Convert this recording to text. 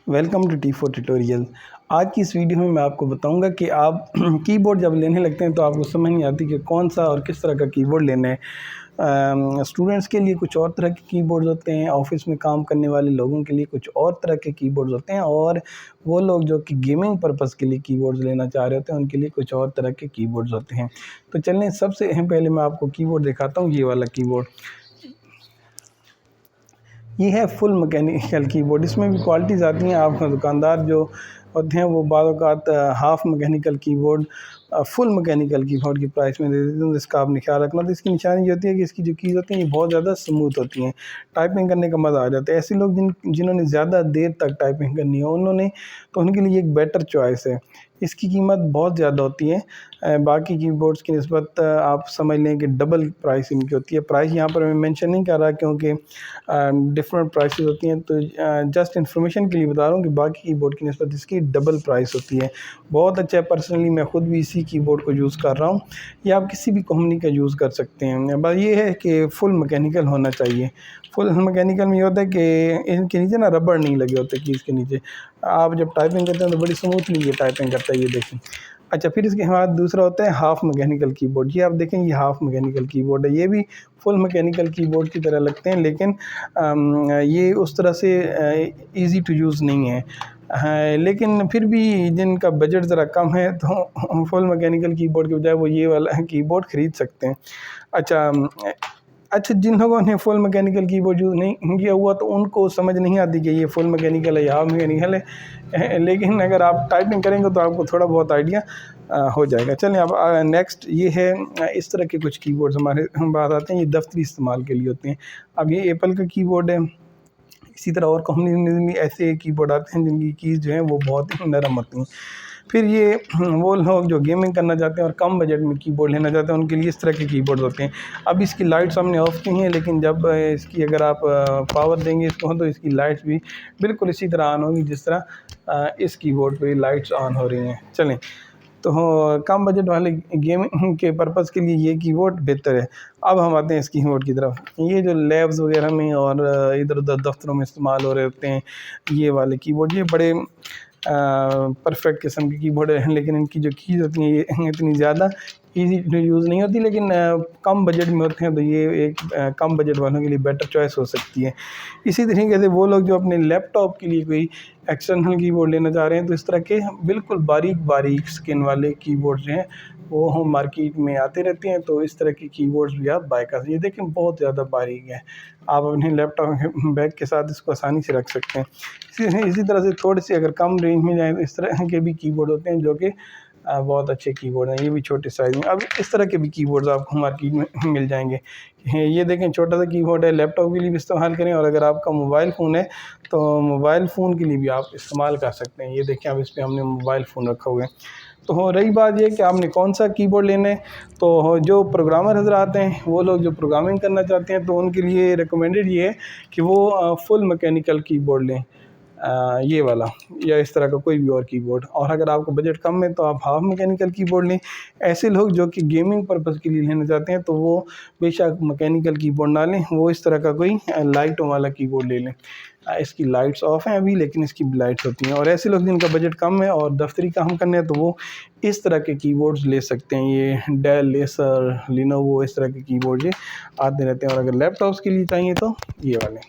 Welcome to T4 tutorial. आज की इस वीडियो में मैं आपको बताऊंगा कि आप कीबोर्ड जब लेने लगते हैं तो आपको समझ नहीं आती कि कौन सा और किस तरह का कीबोर्ड लेना है। स्टूडेंट्स के लिए कुछ और तरह के कीबोर्ड होते हैं, ऑफिस में काम करने वाले लोगों के लिए कुछ और तरह के कीबोर्ड होते हैं, और वो लोग जो कि गेमिंग पर्पज़ के लिए कीबोर्ड्स लेना चाह रहे होते हैं उनके लिए कुछ और तरह के कीबोर्ड्स होते हैं। तो चलें, सबसे पहले मैं आपको कीबोर्ड दिखाता हूँ। ये वाला कीबोर्ड, ये है फुल मैकेनिकल कीबोर्ड। इसमें भी क्वालिटीज़ आती हैं। आप दुकानदार जो होते हैं वो बाद औक़ात half mechanical keyboard full mechanical keyboard की प्राइस में दे देते हैं। तो इसका आपने ख्याल रखना। तो इसकी निशानी ये होती है कि इसकी जो कीज़ होती हैं ये बहुत ज़्यादा स्मूथ होती हैं, टाइपिंग करने का मज़ा आ जाता है। ऐसे लोग जिन्होंने ज़्यादा देर तक टाइपिंग करनी है तो उनके लिए एक बेटर चॉइस है। इसकी कीमत बहुत ज़्यादा होती है, बाकी कीबोर्ड्स की निस्बत आप समझ लें कि डबल प्राइस इनकी होती है। प्राइस यहाँ पर मैं मेंशन नहीं कर रहा क्योंकि डिफरेंट प्राइसेस होती हैं, तो जस्ट इन्फॉर्मेशन के लिए बता रहा हूँ कि बाकी कीबोर्ड की निस्बत इसकी डबल प्राइस होती है। बहुत अच्छा है। पर्सनली मैं ख़ुद भी इसी कीबोर्ड को यूज़ कर रहा हूँ, या आप किसी भी कंपनी का यूज़ कर सकते हैं। बस ये है कि फुल मैकेनिकल होना चाहिए। फुल मैकेनिकल में ये होता है कि इनके नीचे ना रबड़ नहीं लगे होते कीज़ के नीचे। आप जब टाइपिंग करते हैं तो बड़ी स्मूथली ये टाइपिंग करता है, ये देखें। अच्छा, फिर इसके बाद दूसरा होता है हाफ़ मैकेनिकल कीबोर्ड। ये आप देखें, ये हाफ़ मैकेनिकल कीबोर्ड है। ये भी फुल मैकेनिकल कीबोर्ड की तरह लगते हैं, लेकिन ये उस तरह से ईज़ी टू यूज़ नहीं है। लेकिन फिर भी जिनका बजट ज़रा कम है तो फुल मैकेनिकल कीबोर्ड के बजाय वो ये वाला कीबोर्ड ख़रीद सकते हैं। अच्छा, जिन लोगों ने फुल मैकेनिकल कीबोर्ड यूज़ नहीं किया हुआ तो उनको समझ नहीं आती कि ये फुल मैकेनिकल है या हाफ मैकेनिकल है, लेकिन अगर आप टाइपिंग करेंगे तो आपको थोड़ा बहुत आइडिया हो जाएगा। चलें, अब नेक्स्ट ये है, इस तरह के कुछ कीबोर्ड्स हमारे पास आते हैं। ये दफ्तरी इस्तेमाल के लिए होते हैं। अब ये एप्पल का कीबोर्ड है। इसी तरह और कंपनी में भी ऐसे कीबोर्ड आते हैं जिनकी कीज़ जो हैं वो बहुत ही नरम होती हैं। फिर ये वो लोग जो गेमिंग करना चाहते हैं और कम बजट में कीबोर्ड लेना चाहते हैं उनके लिए इस तरह के कीबोर्ड्स होते हैं। अब इसकी लाइट्स हमने ऑफ़ की हैं, लेकिन जब इसकी अगर आप पावर देंगे इसको तो इसकी लाइट्स भी बिल्कुल इसी तरह ऑन होगी जिस तरह इस कीबोर्ड पे लाइट्स ऑन हो रही हैं। चलें, तो कम बजट वाले गेमिंग के पर्पज़ के लिए ये कीबोर्ड बेहतर है। अब हम आते हैं इस कीबोर्ड की तरफ। ये जो लैब्स वगैरह में और इधर-उधर दफ्तरों में इस्तेमाल हो रहे होते हैं ये वाले कीबोर्ड, ये बड़े परफेक्ट किस्म के कीबोर्ड हैं, लेकिन इनकी जो कीज़ होती हैं ये इतनी ज़्यादा ईज़ी टू यूज़ नहीं होती, लेकिन कम बजट में होते हैं तो ये एक कम बजट वालों के लिए बेटर चॉइस हो सकती है। इसी तरीके से वो लोग जो अपने लैपटॉप के लिए कोई एक्सटर्नल कीबोर्ड लेना चाह रहे हैं तो इस तरह के बिल्कुल बारीक स्किन वाले कीबोर्ड जो हैं वो हम मार्केट में आते रहते हैं। तो इस तरह के कीबोर्ड्स भी आप बाय कर सकते हैं। ये देखें, बहुत ज़्यादा बारीक है। आप अपने लैपटॉप के बैग के साथ इसको आसानी से रख सकते हैं। इसी तरह से थोड़ी सी अगर कम रेंज में जाएँ तो इस तरह के भी कीबोर्ड होते हैं जो कि बहुत अच्छे कीबोर्ड हैं। ये भी छोटे साइज़ में। अब इस तरह के भी कीबोर्ड्स आपको मार्केट में मिल जाएंगे। ये देखें, छोटा सा कीबोर्ड है, लैपटॉप के लिए भी इस्तेमाल करें, और अगर आपका मोबाइल फ़ोन है तो मोबाइल फ़ोन के लिए भी आप इस्तेमाल कर सकते हैं। ये देखें, अब इस पर हमने मोबाइल फ़ोन रखा हुआ है। तो रही बात ये कि आपने कौन सा कीबोर्ड लेना है, तो जो प्रोग्रामर हज़रात हैं वो लोग जो प्रोग्रामिंग करना चाहते हैं तो उनके लिए रिकमेंडेड ये है कि वो फुल मैकेनिकल कीबोर्ड लें, ये वाला या इस तरह का कोई भी और कीबोर्ड। और अगर आपको बजट कम है तो आप हाफ मैकेनिकल कीबोर्ड लें। ऐसे लोग जो कि गेमिंग पर्पज़ के लिए लेना चाहते हैं तो वो बेशक मैकेनिकल कीबोर्ड ना लें, वो इस तरह का कोई लाइटों वाला कीबोर्ड ले लें। इसकी लाइट्स ऑफ हैं अभी, लेकिन इसकी भी लाइट्स होती हैं। और ऐसे लोग जिनका बजट कम है और दफ्तरी काम करने हैं तो वो इस तरह के कीबोर्ड्स ले सकते हैं। ये डेल, एसर, लिनोवो, इस तरह के कीबोर्ड ये आते रहते हैं। और अगर लैपटॉप्स के लिए चाहिए तो ये वाले।